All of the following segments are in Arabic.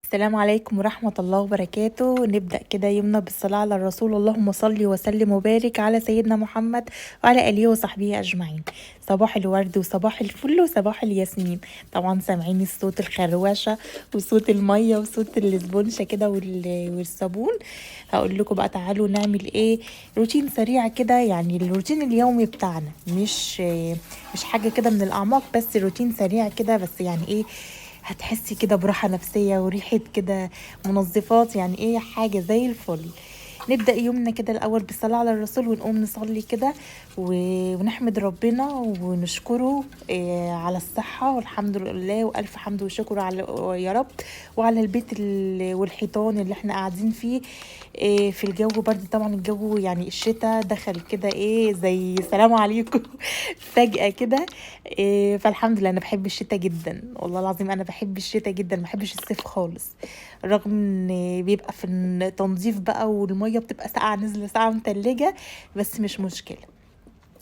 السلام عليكم ورحمة الله وبركاته. نبدأ كده يومنا بالصلاة على الرسول. اللهم صل وسلم وبارك على سيدنا محمد وعلى آله وصحبه أجمعين. صباح الورد وصباح الفل وصباح الياسمين. طبعا سامعين الصوت الخروشة وصوت المية وصوت الاسبونشة كده والصابون. هقول لكم بقى تعالوا نعمل ايه. روتين سريع كده، يعني الروتين اليومي بتاعنا مش حاجة كده من الأعماق، بس روتين سريع كده، بس يعني ايه، هتحسي كده براحة نفسية وريحة كده منظفات، يعني ايه، حاجة زي الفل. نبدأ يومنا كده الأول بالصلاة على الرسول، ونقوم نصلي كده ونحمد ربنا ونشكره على الصحة، والحمد لله وألف حمد وشكر على يا رب، وعلى البيت والحيطان اللي احنا قاعدين فيه. في الجو برد، طبعا الجو يعني الشتاء دخل كده ايه زي سلام عليكم فجأة كده. فالحمد لله، انا بحب الشتاء جدا، والله العظيم انا بحب الشتاء جدا، ما بحبش الصيف خالص. رغم ان بيبقى في التنظيف بقى والميه بتبقى ساقعه، نازله ساقعه متلجه، بس مش مشكله.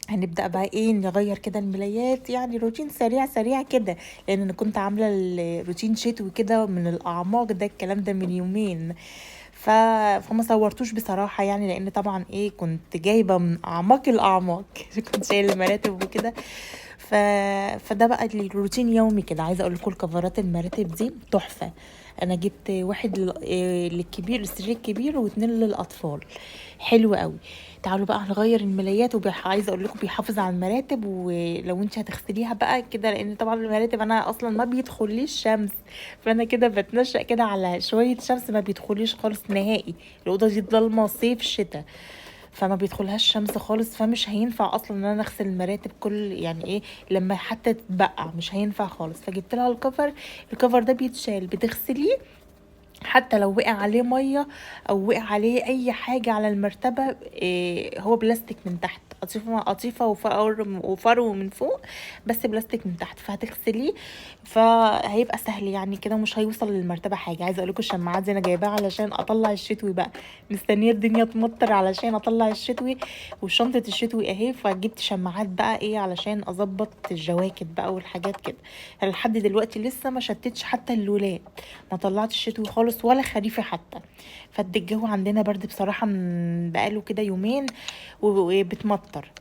هنبدأ بقى ايه، نغير كده الملايات، يعني روتين سريع سريع كده، لان انا كنت عامله الروتين شتوي كده من الاعماق ده، الكلام ده من يومين. فما صورتوش بصراحه، يعني لان طبعا ايه، كنت جايبه من اعماق الاعماق كنت شايله المراتب وكده. ف... فده بقى الروتين يومي كده. عايزه اقول لكم الكفرات المراتب دي تحفه. انا جبت واحد للكبير، السرير الكبير، واتنين للاطفال. حلو قوي. تعالوا بقى هنغير الملايات. عايزه اقول لكم بيحافظ على المراتب، ولو انت هتغسليها بقى كده، لان طبعا المراتب انا اصلا ما بيدخليش شمس، فانا كده بتنشأ كده على شويه شمس، ما بيدخليش خالص نهائي. الاوضه دي ضلمه صيف شتاء، فما بيدخلهاش شمس خالص، فمش هينفع اصلا ان انا اغسل المراتب كل يعني ايه، لما حتى تتبقع مش هينفع خالص. فجبت لها الكفر ده بيتشال، بتغسليه حتى لو وقع عليه ميه او وقع عليه اي حاجه على المرتبه. إيه، هو بلاستيك من تحت، قطيفه وفرو من فوق، بس بلاستيك من تحت، فهتغسليه فهيبقى سهل يعني كده، مش هيوصل للمرتبه حاجه. عايزه اقول لكم الشماعات دي انا جايباها علشان اطلع الشتوي بقى، مستنيه الدنيا تمطر علشان اطلع الشتوي، وشنطه الشتوي اهي. فجبت شماعات بقى ايه علشان اظبط الجواكت بقى والحاجات كده. أنا لحد دلوقتي لسه ما شتتش حتى اللولات، ما طلعتش الشتوي خالص ولا خريفي حتى. الجو عندنا برد بصراحة، من بقاله كده يومين وبتمطر.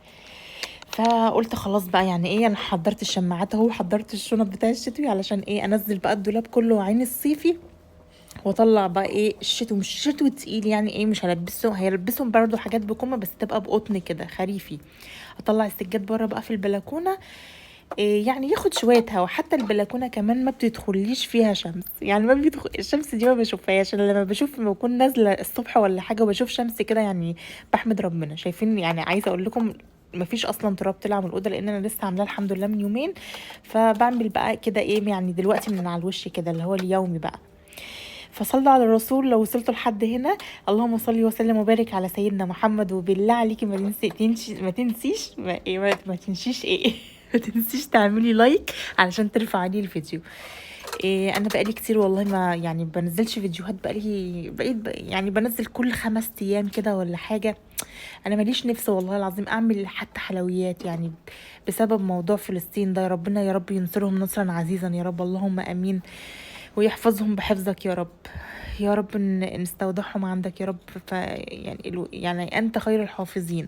فقلت خلاص بقى، يعني ايه، انا حضرت الشماعات اهو، حضرت الشنط بتاع الشتوي علشان ايه، انزل بقى الدولاب كله عين الصيفي، واطلع بقى ايه الشتوي. مش شتوي تقيل يعني ايه، مش هيلبسهم برضو حاجات بكم، بس تبقى بقطن كده خريفي. اطلع السجاد بره بقى في البلكونه، يعني ياخد شوية هوا. حتى البلكونة كمان ما بتدخليش فيها شمس، يعني ما بيدخل الشمس دي، ما بشوفهاش. انا لما بكون نازلة الصبح ولا حاجة وبشوف شمس كده، يعني بحمد ربنا. شايفين يعني، عايزة اقول لكم ما فيش اصلا تراب طلع من الاوضه، لان انا لسه عاملاه الحمد لله من يومين. فبعمل بقى كده ايه، يعني دلوقتي من على الوش كده اللي هو اليومي بقى. فصلوا على الرسول لو وصلتوا لحد هنا. اللهم صل وسلم وبارك على سيدنا محمد. وبالله عليكي ما تنسيش ما تنسيش ايه ما تنسيش تعملي لايك علشان ترفعي لي الفيديو. إيه، انا بقالي كتير والله ما يعني بنزلش فيديوهات، يعني بنزل كل 5 ايام كده ولا حاجه. انا ماليش نفس والله العظيم اعمل حتى حلويات، يعني بسبب موضوع فلسطين ده. ربنا يا رب ينصرهم نصرا عزيزا يا رب، اللهم امين، ويحفظهم بحفظك يا رب. يا رب نستودعهم عندك يا رب. يعني انت خير الحافظين.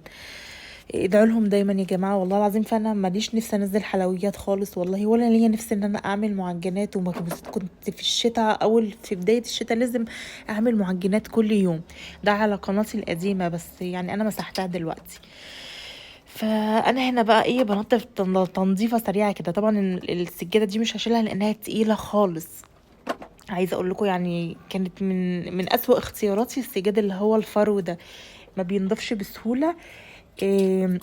ادعوا لهم دايما يا جماعه، والله العظيم. فانا ماليش نفسي انزل حلويات خالص والله، ولا ليا نفسي ان انا اعمل معجنات ومخبوزات. كنت في الشتاء، في بدايه الشتاء لازم اعمل معجنات كل يوم، ده على قناتي القديمه، بس يعني انا مسحتها دلوقتي. فانا هنا بقى ايه، بنضف تنظيفه سريعه كده. طبعا السجاده دي مش هشيلها لانها تقيله خالص. عايزه اقول لكم يعني كانت من اسوأ اختياراتي السجاد اللي هو الفرو ده، ما بينضفش بسهوله. إيه،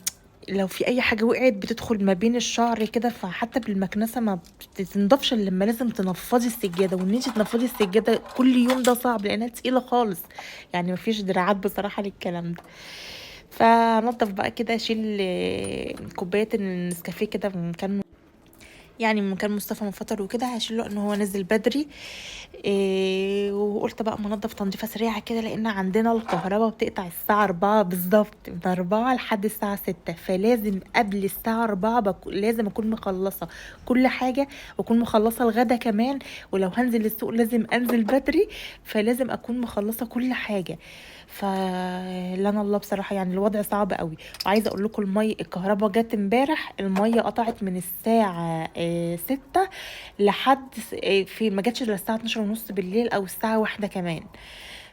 لو في اي حاجه وقعت بتدخل ما بين الشعر كده، فحتى بالمكنسه ما بتنضفش الا لما لازم تنفضي السجاده. وان انت تنفضي السجاده كل يوم ده صعب، لانها تقيله خالص، يعني ما فيش دراعات بصراحه للكلام ده. فنضف بقى كده، اشيل كوبايه النسكافيه كده من مكان، يعني من مكان مصطفى من فطر وكده، هشيله ان هو نزل بدري. إيه، وقلت بقى ما انضف تنظيفه سريعه كده، لان عندنا الكهرباء بتقطع الساعه 4 بالظبط، من 4 لحد الساعه 6، فلازم قبل الساعه 4 لازم اكون مخلصه كل حاجه، واكون مخلصه الغدا كمان، ولو هنزل السوق لازم انزل بدري، فلازم اكون مخلصه كل حاجه. فلنا الله بصراحه، يعني الوضع صعب قوي. وعايزه اقول لكم الكهرباء جت امبارح، الميه قطعت من الساعه 6 لحد في ما جاتش الا الساعه 12 ونص بالليل او الساعه 1 كمان.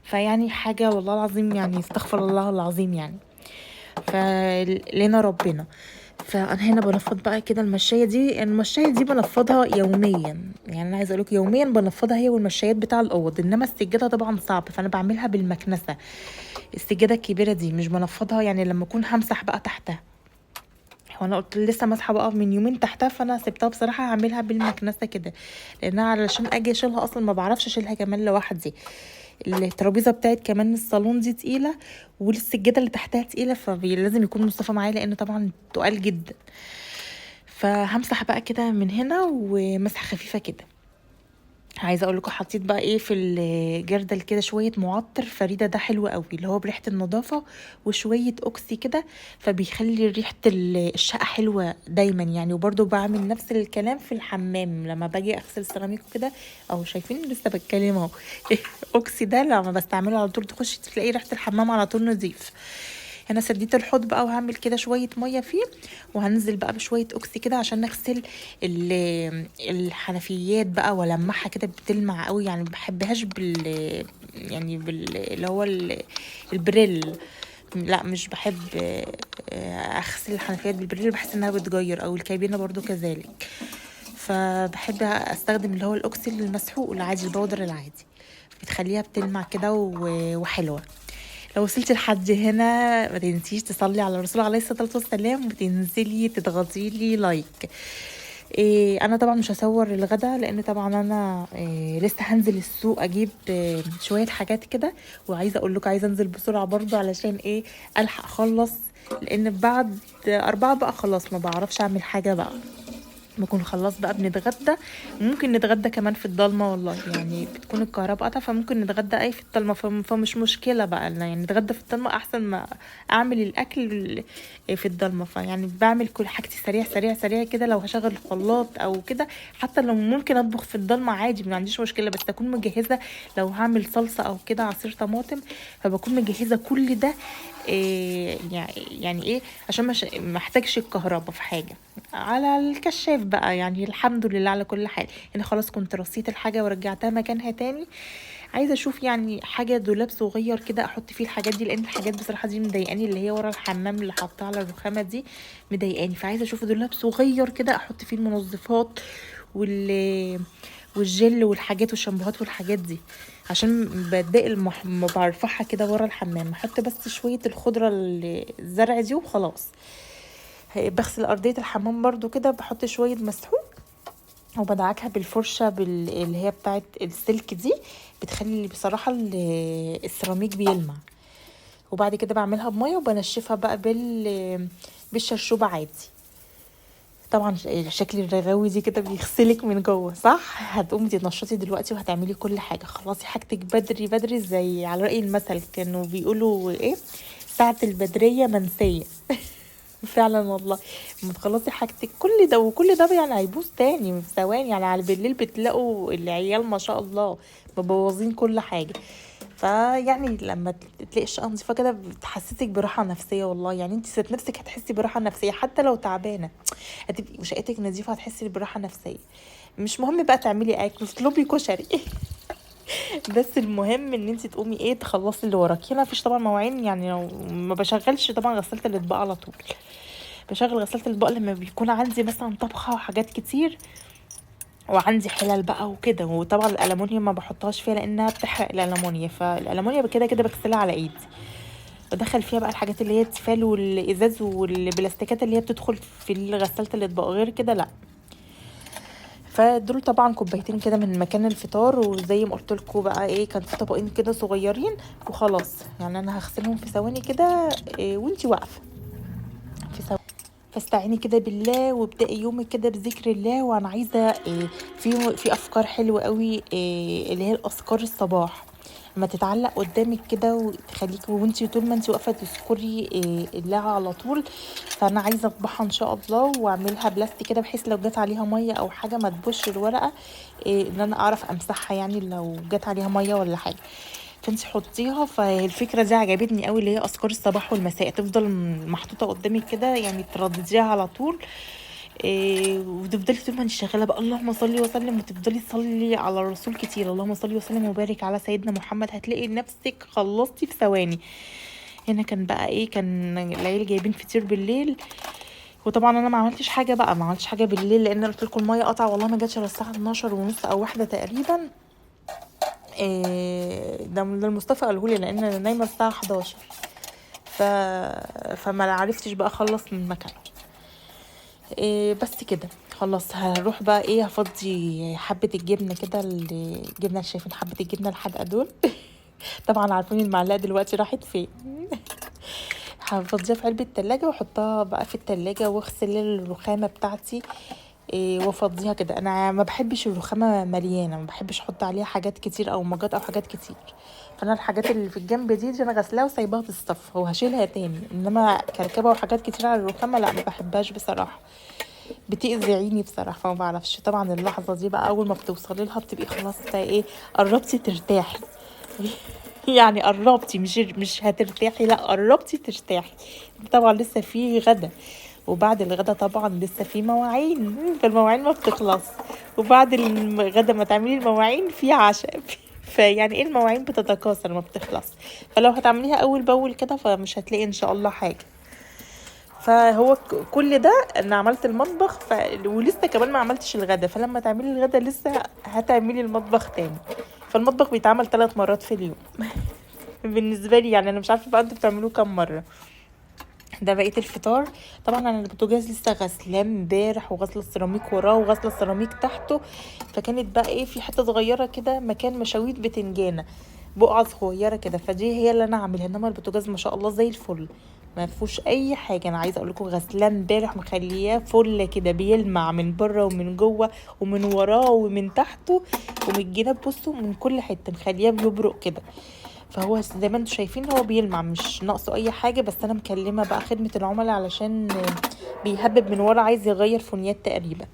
فيعني حاجه والله العظيم، يعني استغفر الله العظيم يعني. فلنا ربنا. فانا هنا بنفض بقى كده المشايه دي بنفضها يوميا، يعني انا عايزه اقول لك يوميا بنفضها هي والمشايات بتاع الاوض. انما السجاده طبعا صعب، فانا بعملها بالمكنسه. السجاده الكبيره دي مش بنفضها، يعني لما اكون همسح بقى تحتها. هو انا قلت لسه ماسحه بقى من يومين تحتها، فانا سبتها بصراحه هعملها بالمكنسه كده، لانها علشان اجي اشيلها اصلا ما بعرفش اشيلها كمان لوحدي. الترابيزه بتاعت كمان الصالون دي تقيله، والسجاده اللي تحتها تقيله، فلازم يكون مصطفى معايا لان طبعا تقال جدا. فهمسح بقى كده من هنا ومسحه خفيفه كده. عايزه اقول لكم حطيت بقى ايه في الجردل كده شويه معطر فريده، ده حلو قوي اللي هو بريحه النظافه، وشويه اوكسي كده، فبيخلي ريحه الشقه حلوه دايما يعني. وبرده بعمل نفس الكلام في الحمام لما باجي اغسل سيراميك كده، اهو شايفين لسه بتكلم اهو. اوكسي ده لما بستعمله على طول تخش تلاقي ريحه الحمام على طول نظيف. هنا سديت الحوض بقى وهعمل كده شويه ميه فيه، وهنزل بقى بشويه اوكسي كده عشان نغسل الحنفيات بقى والمعها كده بتلمع قوي، يعني ما بحبهاش يعني اللي هو البريل. لا مش بحب اغسل الحنفيات بالبريل، بحس انها بتغير، او الكابينه برضو كذلك. فبحب استخدم اللي هو الاوكسي المسحوق العادي، البودر العادي، بتخليها بتلمع كده وحلوه. لو وصلتي لحد هنا ما تنسيش تصلي على الرسول عليه الصلاه والسلام، وتنزلي تضغطي لي لايك. انا طبعا مش هصور الغدا، لان طبعا انا لسه هنزل السوق اجيب شويه حاجات كده. وعايزه اقول لكم عايزه انزل بسرعه برضو علشان الحق اخلص، لان بعد 4 بقى خلاص ما بعرفش اعمل حاجه بقى، بكون خلاص بقى بنتغدى. ممكن نتغدى كمان في الضلمه والله، يعني بتكون الكهرباء قطع، فممكن نتغدى في الضلمه، فمش مشكله بقى يعني نتغدى في الضلمه احسن ما اعمل الاكل في الضلمه. فيعني بعمل كل حاجتي سريع سريع سريع كده، لو هشغل الخلاط او كده، حتى لو ممكن اطبخ في الضلمه عادي ما عنديش مشكله، بس اكون مجهزه لو هعمل صلصه او كده عصير طماطم، فبكون مجهزه كل ده. يعني عشان ما احتاجش الكهرباء في حاجه على الكشاف بقى. يعني الحمد لله على كل حال، انا خلاص كنت رصيت الحاجه ورجعتها مكانها تاني. عايزه اشوف يعني حاجه دولاب صغير كده احط فيه الحاجات دي، لان الحاجات بصراحه دي مضايقاني، اللي هي ورا الحمام اللي حاطاها على الرخامه دي مضايقاني. فعايزه اشوف دولاب صغير كده احط فيه المنظفات والجل والحاجات والشامبوهات والحاجات دي، عشان بتضايق ما برفعها كده ورا الحمام. احط بس شويه الخضره الزرع دي وخلاص. بغسل ارضيه الحمام برضو كده، بحط شويه مسحوق وبدعكها بالفرشه اللي هي بتاعت السلك دي، بتخلي بصراحه السيراميك بيلمع. وبعد كده بعملها بميه وبنشفها بقى بالشرشوبه عادي. طبعا شكل الرغاوي دي كده بيغسلك من جوه، صح؟ هتقومي تتنشطي دلوقتي وهتعملي كل حاجه، خلاصي حاجتك بدري بدري، زي على رأي المثل كانوا بيقولوا ساعة البدرية منسية. فعلا والله، لما تخلصي حاجتك كل ده وكل ده يعني هيبوظ تاني في ثواني. يعني على بالليل بتلاقوا العيال ما شاء الله مبوظين كل حاجه. فيعني لما تلاقي الشقه نظيفه كده بتحسسك براحه نفسيه والله، يعني انت ذات نفسك هتحسي براحه نفسيه حتى لو تعبانه، هتبقي وشقتك نظيفه هتحسي براحه نفسيه. مش مهم بقى تعملي اكل، اطلبي كشري. بس المهم ان انت تقومي تخلصي اللي وراكي. هنا مفيش طبعا مواعين، يعني لو ما بشغلش طبعا غسالة الاطباق على طول، بشغل غسالة الاطباق لما بيكون عندي مثلا طبخه وحاجات كتير وعندي حلال بقى وكده. وطبعا الالومنيوم ما بحطهاش فيها لانها بتحرق الالومنيوم، فالالومنيوم كده كده بغسلها على ايدي، بدخل فيها بقى الحاجات اللي هي التيفال والازاز والبلاستيكات اللي هي بتدخل في غسالة الاطباق، غير كده لا. فدول طبعا كوبايتين كده من مكان الفطار، وزي ما قلت لكم بقى كان في طبقين كده صغيرين وخلاص. يعني انا هغسلهم في ثواني كده وانتي واقفه في ثواني. فاستعيني كده بالله وابدأي يومك كده بذكر الله. وانا عايزه في افكار حلوه قوي، اللي هي الاذكار الصباح، لما تتعلق قدامك كده وتخليكي وانتي طول ما انتي واقفه تذكري الله على طول. فانا عايزه اطبعها ان شاء الله واعملها بلاستيك كده، بحيث لو جت عليها ميه او حاجه ما تبوش الورقه، ان انا اعرف امسحها يعني لو جت عليها ميه ولا حاجه. فانت حطيها. فالفكره دي عجبتني قوي، اللي هي اذكار الصباح والمساء تفضل محطوطه قدامك كده، يعني تردديها على طول. وتفضلي طول ما انت شغاله بقى اللهم صل وسلم، وتفضلي تصلي على الرسول كتير، اللهم صل وسلم وبارك على سيدنا محمد، هتلاقي نفسك خلصتي في ثواني. هنا كان بقى ايه، كان العيال جايبين فطير بالليل، وطبعا انا ما عملتش حاجه بقى، ما عملتش حاجه بالليل، لان قلت لكم الميه قطع والله ما جاتش الا الساعه 12 ونص او واحده تقريبا. ده المصطفى قاله لي لان انا نايمه الساعه 11. ف... فما عرفتش بقى اخلص من مكانه. بس كده خلاص، هروح بقى ايه، هفضي حبه الجبنه كده، الجبنه اللي شايفين حبه الجبنه الحادقه دول. طبعا عارفين المعلقه دلوقتي راحت فين. هفضيها في علبة التلاجة واحطها بقى في التلاجة، واغسل الرخامة بتاعتي وافضيها كده. انا ما بحبش الرخامة مليانة، ما بحبش احط عليها حاجات كتير او مجات او حاجات كتير. فانا الحاجات اللي في الجنب دي انا غسلاها وسايباها في الصف وهشيلها تاني، انما كركبة وحاجات كتير على الرخامة لا، ما بحبهاش بصراحة، بتأذي عيني بصراحة. فما بعرفش طبعا اللحظة دي بقى اول ما بتوصلي لها بتبقي خلاص ايه، قربتي ترتاحي. يعني قربتي، مش هترتاحي، لا قربتي ترتاحي. طبعا لسه في غدا، وبعد الغدا طبعا لسه في مواعين، فالمواعين ما بتخلص، وبعد الغدا ما تعملي المواعين في عشاء. فيعني ايه، المواعين بتتكاثر ما بتخلص. فلو هتعمليها اول باول كده فمش هتلاقي ان شاء الله حاجه. فهو كل ده انا عملت المطبخ ولسه كمان ما عملتش الغدا، فلما تعملي الغدا لسه هتعملي المطبخ تاني. فالمطبخ بيتعمل 3 مرات في اليوم. بالنسبه لي يعني، انا مش عارفه بقى انتوا بتعملوه كام مره. ده بقيه الفطار. طبعا انا البوتاجاز لسه غسلاه امبارح، وغسله السيراميك وراه وغسله السيراميك تحته. فكانت بقى ايه، في حته صغيره كده مكان مشاويط بتنجانه، بقعه صغيره كده، فدي هي اللي انا عاملها. انما البوتاجاز ما شاء الله زي الفل، ما فيهوش اي حاجه. انا عايزه اقول لكم غسلاه امبارح، مخلياه فل كده، بيلمع من بره ومن جوه ومن وراه ومن تحته ومن الجناب، بصوا من كل حته مخلياه بيبرق كده. فهو زي ما انتم شايفين هو بيلمع، مش ناقصه اي حاجه. بس انا مكلمه بقى خدمه العملاء علشان بيهبب من ورا، عايز يغير فونيات تقريبا،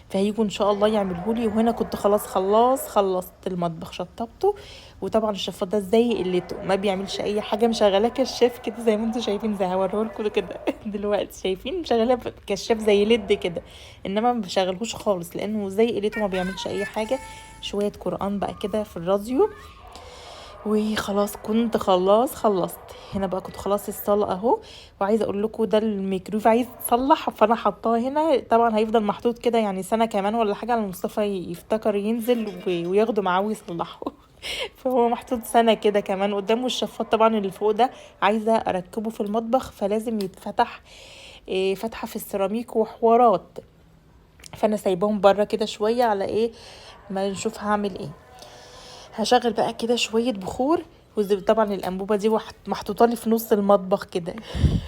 فهيجوا ان شاء الله يعملهولي. وهنا كنت خلصت المطبخ شطبته. وطبعا الشفاط ده زي قلته ما بيعملش اي حاجه، مشغلاه كشاف كده زي ما انتم شايفين، زي هوريهولكوا كده. دلوقتي شايفين مشغلاه كشاف زي ليد كده، انما ما بشغلهوش خالص لانه زي قلته ما بيعملش اي حاجه. شويه قران بقى كده في الراديو، وخلاص كنت خلصت. هنا بقى كنت خلاص الصاله اهو. وعايزه اقول لكم ده الميكرويف عايز يتصلح، فانا حطاه هنا. طبعا هيفضل محطوط كده يعني سنه كمان ولا حاجه، على مصطفى يفتكر ينزل وياخده معاه ويصلحه. فهو محطوط سنه كده كمان قدامه. الشفاط طبعا اللي فوق ده عايزه اركبه في المطبخ، فلازم يتفتح فتحه في السيراميك وحوارات. فانا سايباهم بره كده شويه على ايه، ما نشوف هعمل ايه. هشغل بقى كده شويه بخور. طبعا الانبوبه دي محطوطه لي في نص المطبخ كده.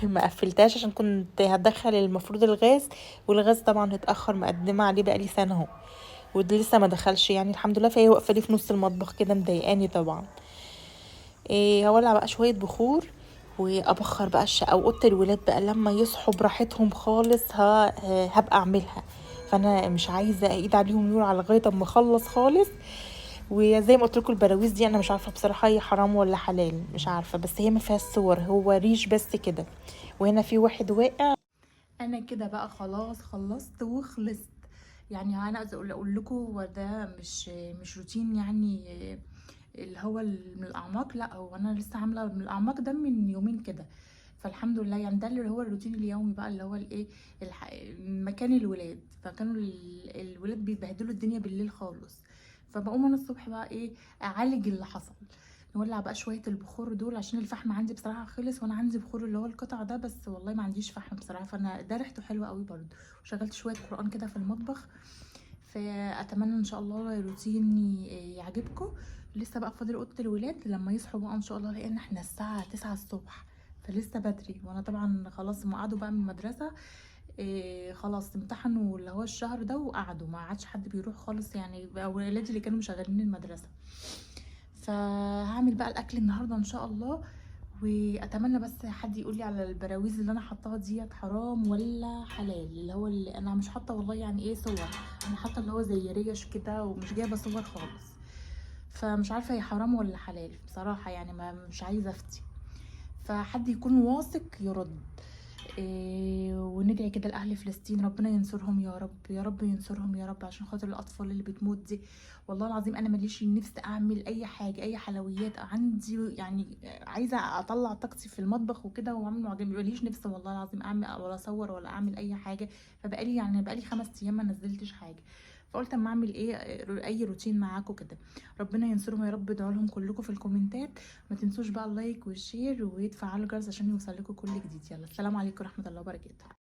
ما قفلتهاش عشان كنت هدخل المفروض الغاز، والغاز طبعا اتاخر، مقدمه عليه بقى لي سنه اهو، وده لسه ما دخلش يعني الحمد لله. فهي واقفه لي في نص المطبخ كده مضايقاني طبعا. هولع بقى شويه بخور وابخر بقى الشقه واوضه الولاد بقى لما يصحوا براحتهم خالص هبقى اعملها. فانا مش عايزه ايد عليهم نور على لغايه اما اخلص خالص. وزي ما قلت لكم البراويز دي انا مش عارفه بصراحه هي حرام ولا حلال، مش عارفه، بس هي ما فيهاش صور، هو ريش بس كده. وهنا في واحد واقع. انا كده بقى خلاص خلصت وخلصت. يعني انا عايزه اقول لكم هو ده مش روتين يعني، اللي هو من الاعماق، لا هو انا لسه عامله من الاعماق ده من يومين كده. فالحمد لله يعني، ده اللي هو الروتين اليومي بقى، اللي هو الايه، مكان الولاد. فكانوا الولاد بيبهدلوا الدنيا بالليل خالص. فبقوم انا الصبح بقى ايه، اعالج اللي حصل. نولع بقى شويه البخور دول عشان الفحم عندي بصراحه خلص، وانا عندي بخور اللي هو القطع ده بس، والله ما عنديش فحم بصراحه. فانا ده ريحته حلوه قوي برده. وشغلت شويه قران كده في المطبخ. فاتمنى ان شاء الله روتيني يعجبكم. لسه بقى فاضل اوضه الولاد لما يصحوا بقى ان شاء الله، لان احنا الساعه 9 الصبح، فلسه بدري. وانا طبعا خلاص ما قعدوا بقى من المدرسه، خلاص امتحنوا اللي هو الشهر ده وقعدوا، ما عادش حد بيروح خالص يعني، ولادي اللي كانوا مشغلين المدرسه. فهعمل بقى الاكل النهارده ان شاء الله. واتمنى بس حد يقول لي على البراويز اللي انا حطاها ديت حرام ولا حلال، اللي هو اللي انا مش حاطه والله يعني ايه صور، انا حاطه اللي هو زي ريش كده ومش جايبه صور خالص. فمش عارفه هي حرام ولا حلال بصراحه يعني، ما مش عايزه افتي، فحد يكون واثق يرد. وندعي كده لاهل فلسطين، ربنا ينصرهم يا رب، يا رب ينصرهم يا رب، عشان خاطر الاطفال اللي بتموت دي. والله العظيم انا ماليش نفس اعمل اي حاجه، اي حلويات عندي يعني، عايزه اطلع طاقتي في المطبخ وكده واعمل معجن، ماليش نفس والله العظيم اعمل ولا اصور ولا اعمل اي حاجه. فبقالي يعني بقالي 5 ايام ما نزلتش حاجه، فقلت اما اعمل ايه اي روتين معاكم كده. ربنا ينصرهم يا رب، ادعوا لهم كلكم في الكومنتات. ما تنسوش بقى اللايك والشير وتفعلوا الجرس عشان يوصل لكم كل جديد. يلا السلام عليكم ورحمه الله وبركاته.